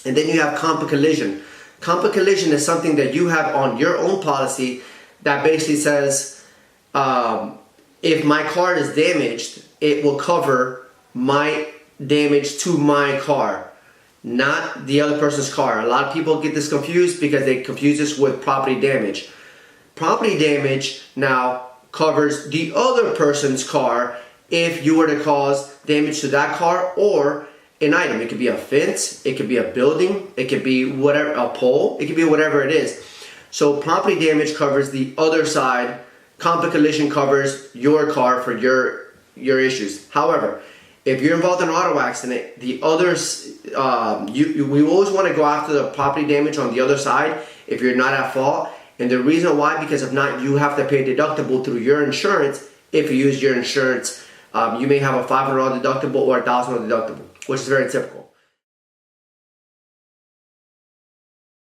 And then you have comp and collision. Comp and collision is something that you have on your own policy that basically says, if my car is damaged, it will cover my damage to my car, not the other person's car. A lot of people get this confused because they confuse this with property damage. Property damage now covers the other person's car if you were to cause damage to that car or an item. It could be a fence, it could be a building, it could be whatever, a pole, it could be whatever it is. So property damage covers the other side. Comp and collision covers your car for your issues. However, if you're involved in an auto accident, the others, we always want to go after the property damage on the other side if you're not at fault. And the reason why, because if not, you have to pay a deductible through your insurance. If you use your insurance, you may have a $500 deductible or a $1,000 deductible, which is very typical.